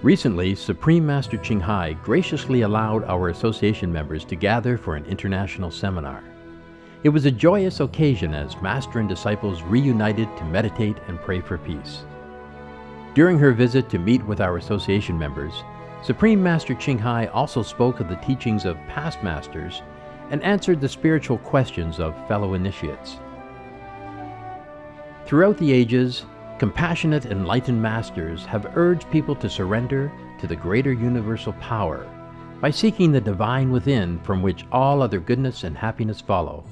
Recently, Supreme Master Ching Hai graciously allowed our association members to gather for an international seminar. It was a joyous occasion as Master and disciples reunited to meditate and pray for peace. During her visit to meet with our association members, Supreme Master Ching Hai also spoke of the teachings of past masters and answered the spiritual questions of fellow initiates. Throughout the ages, compassionate enlightened masters have urged people to surrender to the greater universal power by seeking the divine within from which all other goodness and happiness follow.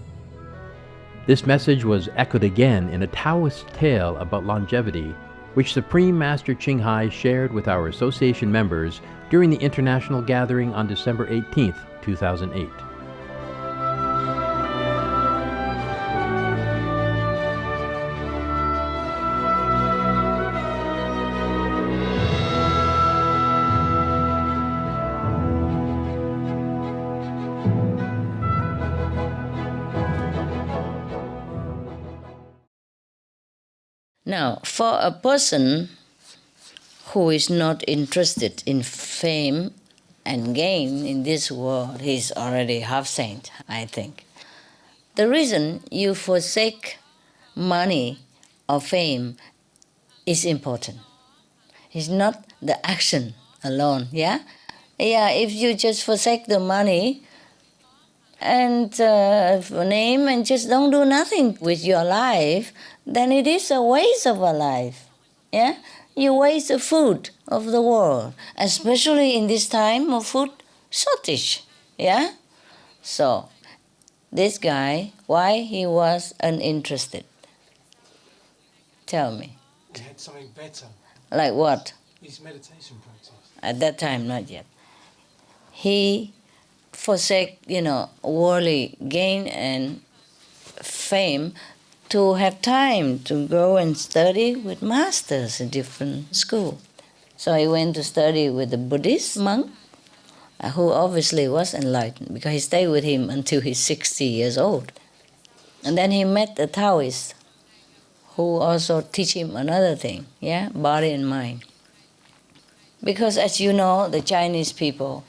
This message was echoed again in a Taoist tale about longevity, which Supreme Master Ching Hai shared with our association members during the international gathering on December 18, 2008. Now, for a person who is not interested in fame and gain in this world, he's already half saint, I think. The reason you forsake money or fame is important. It's not the action alone, yeah? Yeah, if you just forsake the money and name and just don't do nothing with your life, then it is a waste of a life. Yeah? You waste the food of the world, especially in this time of food shortage. Yeah? So, this guy, why he was uninterested? Tell me. He had something better. Like what? His meditation practice. At that time, not yet. He forsake, worldly gain and fame to have time to go and study with masters in different schools. So he went to study with a Buddhist monk who obviously was enlightened because he stayed with him until he's 60 years old. And then he met a Taoist who also teach him another thing, body and mind. Because as you know, the Chinese people,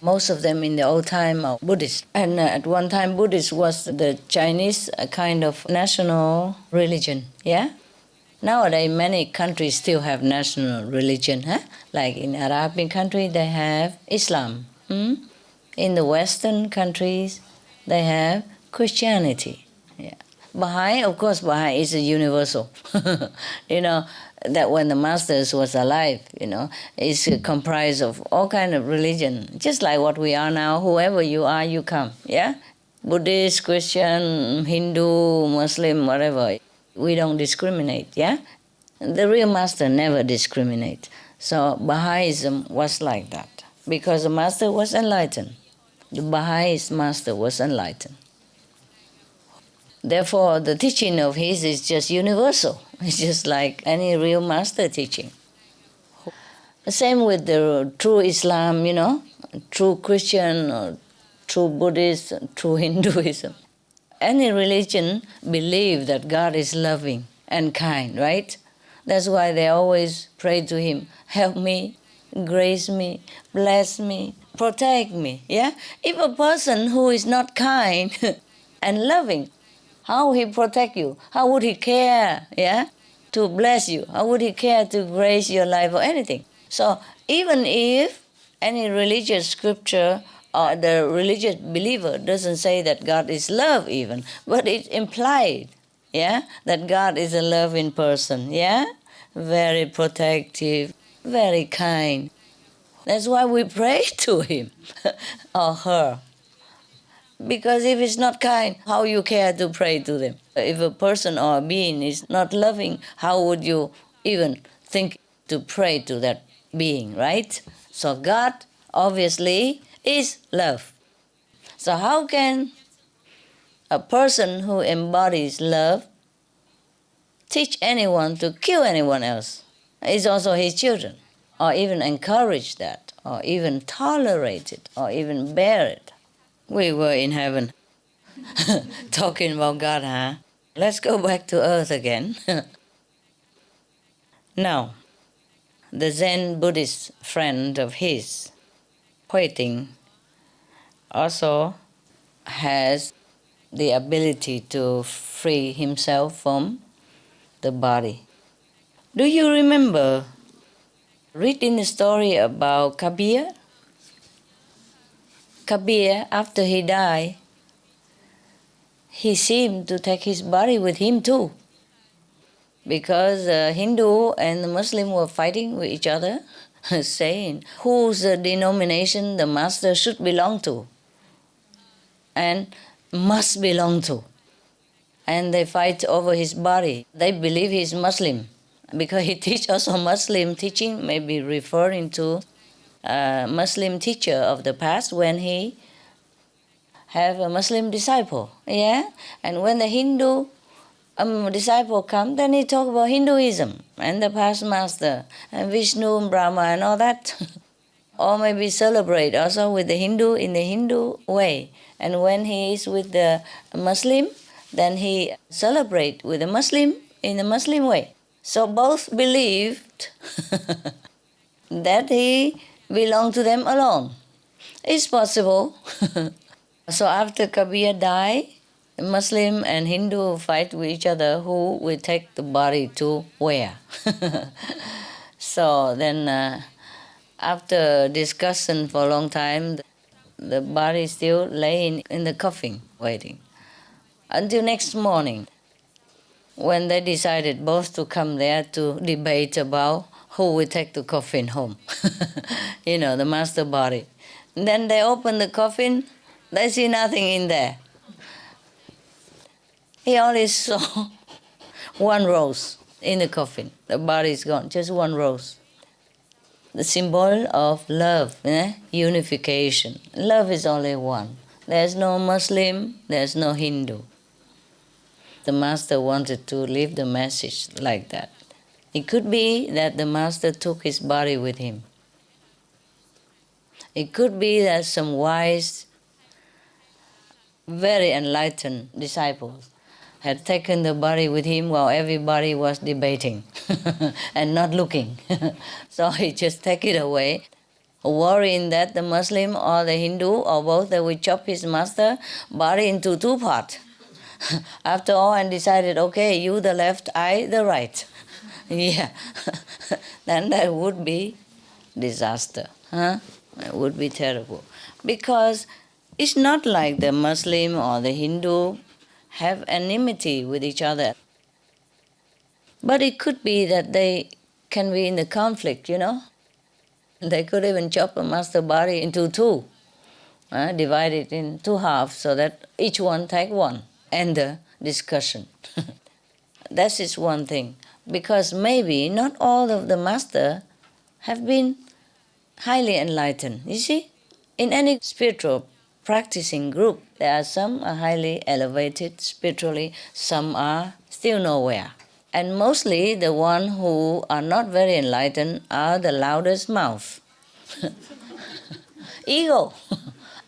most of them in the old time are Buddhist. And at one time, Buddhist was the Chinese kind of national religion, yeah? Nowadays, many countries still have national religion, huh? Like in Arabian country, they have Islam. In the Western countries, they have Christianity. Yeah. Baha'i, of course, Baha'i is a universal. That when the masters was alive, is comprised of all kind of religion, just like what we are now. Whoever you are, you come, yeah? Buddhist, Christian, Hindu, Muslim, whatever. We don't discriminate, yeah? The real master never discriminate. So Baha'ism was like that because the master was enlightened. The Baha'ist master was enlightened. Therefore, the teaching of his is just universal. It's just like any real master teaching. Same with the true Islam, true Christian, or true Buddhist, true Hinduism. Any religion believes that God is loving and kind, right? That's why they always pray to him, help me, grace me, bless me, protect me, yeah? If a person who is not kind and loving, how he protect you? How would he care, to bless you? How would he care to grace your life or anything? So even if any religious scripture or the religious believer doesn't say that God is love even, but it's implied, that God is a loving person, very protective, very kind. That's why we pray to him or her. Because if it's not kind, how you care to pray to them? If a person or a being is not loving, how would you even think to pray to that being, right? So God, obviously, is love. So how can a person who embodies love teach anyone to kill anyone else? It's also his children, or even encourage that, or even tolerate it, or even bear it. We were in heaven talking about God, huh? Let's go back to earth again. Now, the Zen Buddhist friend of his, Huiting, also has the ability to free himself from the body. Do you remember reading the story about Kabir? Kabir, after he died, he seemed to take his body with him too, because the Hindu and the Muslim were fighting with each other, saying whose denomination the master should belong to and must belong to. And they fight over his body. They believe he's Muslim, because he teach also Muslim teaching, maybe referring to a Muslim teacher of the past when he have a Muslim disciple, yeah? And when the Hindu disciple come, then he talk about Hinduism and the past master and Vishnu and Brahma and all that. Or maybe celebrate also with the Hindu in the Hindu way. And when he is with the Muslim, then he celebrate with the Muslim in the Muslim way. So both believed that he belonged to them alone. It's possible. So after Kabir died, Muslim and Hindu fight with each other who will take the body to where. So then after discussion for a long time, the body still laying in the coffin waiting. Until next morning, when they decided both to come there to debate about who will take the coffin home. The master body. And then they open the coffin, they see nothing in there. He only saw one rose in the coffin. The body is gone, just one rose. The symbol of love, unification. Love is only one. There's no Muslim, there's no Hindu. The master wanted to leave the message like that. It could be that the master took his body with him. It could be that some wise, very enlightened disciples had taken the body with him while everybody was debating and not looking. So he just take it away, worrying that the Muslim or the Hindu or both, they would chop his master body into two parts. After all, and decided, okay, you the left, I the right. Yeah. Then that would be disaster. It would be terrible. Because it's not like the Muslim or the Hindu have enmity with each other. But it could be that they can be in the conflict, They could even chop a master body into two, divide it in two halves so that each one take one, end the discussion. That is one thing. Because maybe not all of the masters have been highly enlightened. You see, in any spiritual practicing group, there are some are highly elevated spiritually, some are still nowhere. And mostly the ones who are not very enlightened are the loudest mouth. Ego.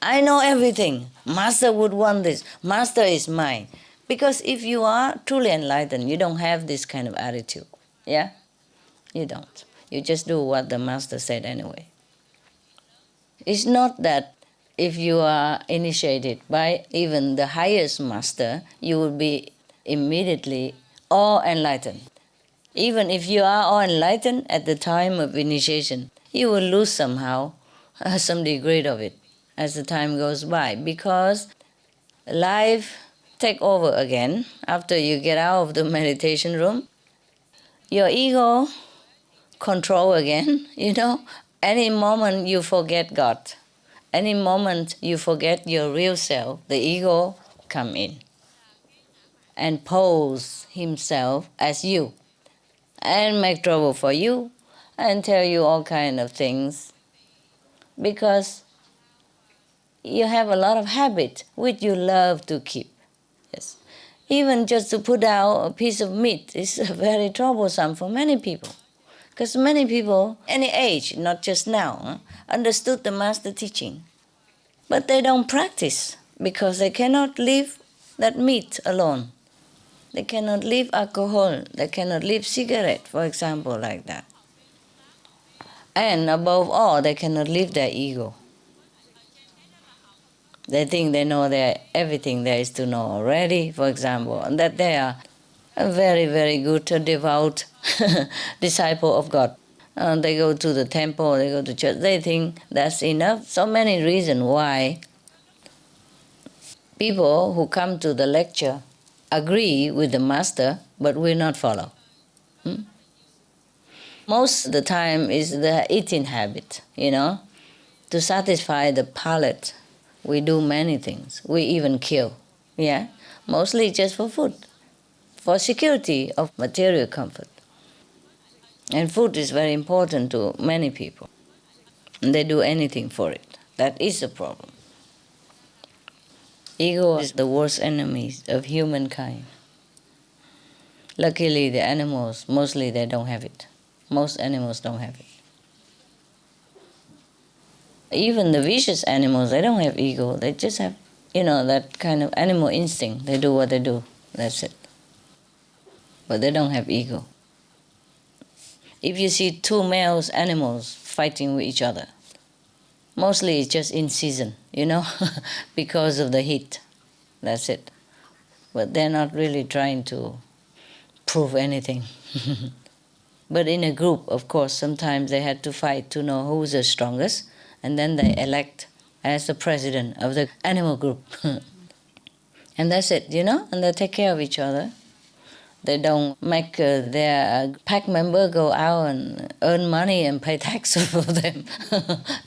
I know everything. Master would want this. Master is mine. Because if you are truly enlightened, you don't have this kind of attitude. Yeah? You don't. You just do what the master said anyway. It's not that if you are initiated by even the highest master, you will be immediately all enlightened. Even if you are all enlightened at the time of initiation, you will lose somehow some degree of it as the time goes by, because life take over again after you get out of the meditation room. Your ego control again, Any moment you forget God, any moment you forget your real self, the ego come in and pose himself as you and make trouble for you and tell you all kind of things, because you have a lot of habit which you love to keep. Yes. Even just to put out a piece of meat is very troublesome for many people. Because many people, any age, not just now, understood the master teaching. But they don't practice because they cannot leave that meat alone. They cannot leave alcohol. They cannot leave cigarette, for example, like that. And above all, they cannot leave their ego. They think they know everything there is to know already, for example, and that they are a very, very good, devout disciple of God. They go to the temple, they go to church, they think that's enough. So many reasons why people who come to the lecture agree with the master, but will not follow. Most of the time is the eating habit, To satisfy the palate, we do many things. We even kill, Mostly just for food, for security of material comfort. And food is very important to many people. And they do anything for it. That is the problem. Ego is the worst enemy of humankind. Luckily, the animals, mostly they don't have it. Most animals don't have it. Even the vicious animals, they don't have ego. They just have, that kind of animal instinct. They do what they do. That's it. But they don't have ego. If you see two male animals fighting with each other, mostly it's just in season, because of the heat. That's it. But they're not really trying to prove anything. But in a group, of course, sometimes they had to fight to know who's the strongest, and then they elect as the president of the animal group. And that's it, and they take care of each other. They don't make their pack member go out and earn money and pay tax for them,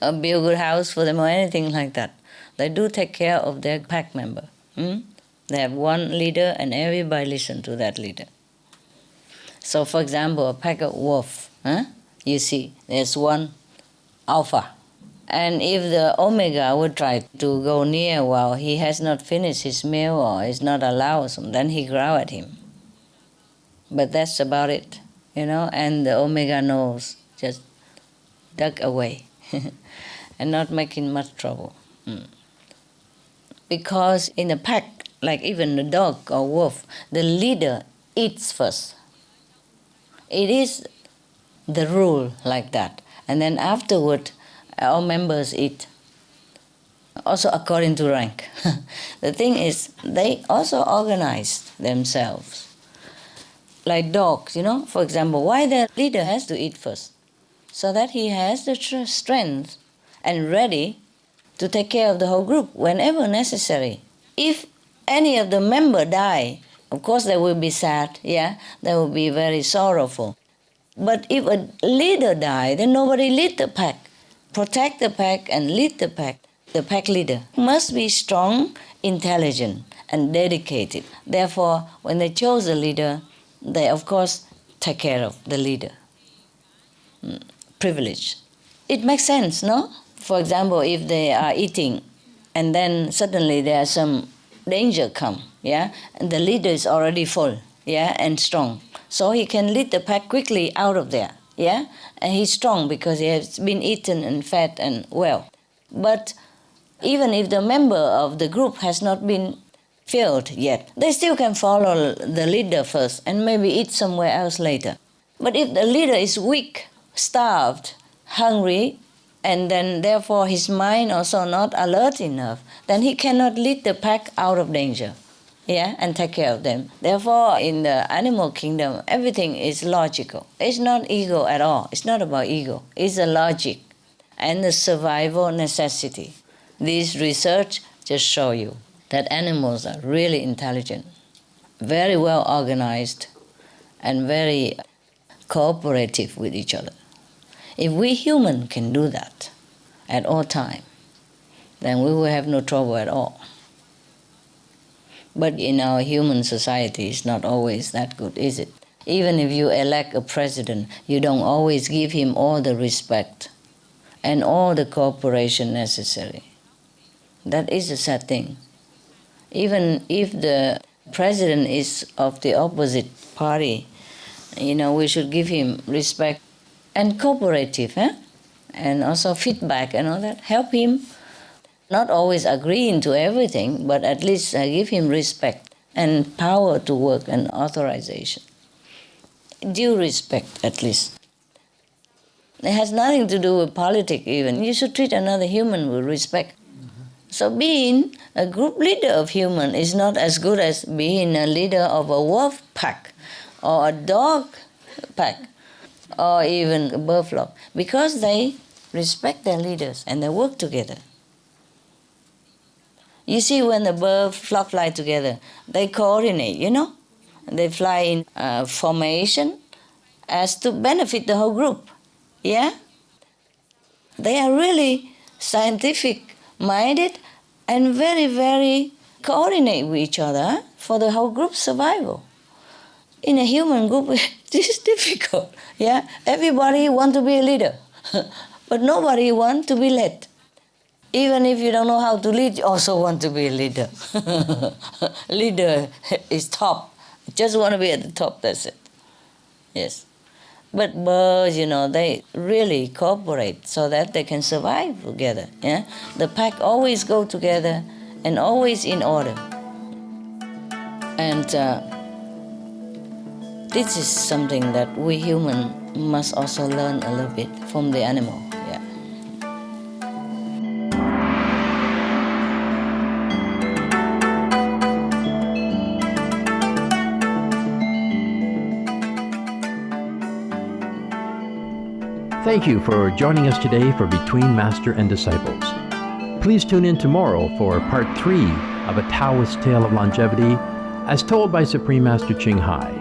or build a good house for them or anything like that. They do take care of their pack member. They have one leader and everybody listen to that leader. So for example, a pack of wolf, you see, there's one alpha. And if the omega would try to go near while he has not finished his meal or is not allowed, then he growl at him. But that's about it, and the omega knows, just duck away and not making much trouble. Because in a pack, like even a dog or wolf, the leader eats first. It is the rule like that. And then afterward, all members eat. Also according to rank. The thing is, they also organize themselves. Like dogs, for example, why the leader has to eat first? So that he has the strength and ready to take care of the whole group whenever necessary. If any of the member die, of course they will be sad, they will be very sorrowful. But if a leader die, then nobody lead the pack. Protect the pack and lead the pack. The pack leader must be strong, intelligent, and dedicated. Therefore, when they chose the leader, they, of course, take care of the leader. Privilege. It makes sense, no? For example, if they are eating and then suddenly there's some danger come, and the leader is already full, and strong. So he can lead the pack quickly out of there, and he's strong because he has been eaten and fed and well. But even if the member of the group has not been filled yet, they still can follow the leader first and maybe eat somewhere else later. But if the leader is weak, starved, hungry, and then therefore his mind also not alert enough, then he cannot lead the pack out of danger, and take care of them. Therefore, in the animal kingdom, everything is logical. It's not ego at all. It's not about ego. It's the logic and the survival necessity. This research just show you that animals are really intelligent, very well organized, and very cooperative with each other. If we humans can do that at all time, then we will have no trouble at all. But in our human society, it's not always that good, is it? Even if you elect a president, you don't always give him all the respect and all the cooperation necessary. That is a sad thing. Even if the president is of the opposite party, we should give him respect and cooperative, and also feedback and all that. Help him, not always agreeing to everything, but at least give him respect and power to work and authorization. Due respect, at least. It has nothing to do with politics even. You should treat another human with respect. So being a group leader of human is not as good as being a leader of a wolf pack or a dog pack or even a bird flock, because they respect their leaders and they work together. You see, when the bird flock fly together, they coordinate, you know. They fly in formation as to benefit the whole group. Yeah? They are really scientific-minded and very, very coordinate with each other for the whole group's survival. In a human group, this is difficult. Yeah? Everybody wants to be a leader, but nobody wants to be led. Even if you don't know how to lead, you also want to be a leader. Leader is top. Just want to be at the top, that's it. Yes. But birds, you know, they really cooperate so that they can survive together. Yeah? The pack always go together and always in order. And this is something that we humans must also learn a little bit from the animal. Yeah. Thank you for joining us today for Between Master and Disciples. Please tune in tomorrow for part 3 of A Taoist Tale of Longevity as told by Supreme Master Ching Hai.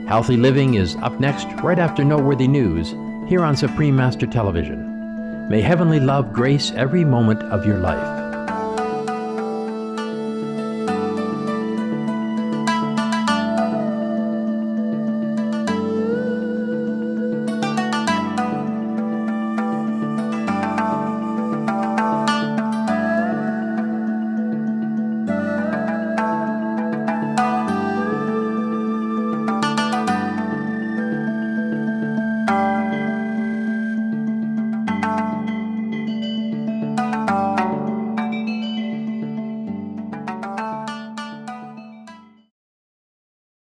Healthy Living is up next right after Noteworthy News here on Supreme Master Television. May heavenly love grace every moment of your life.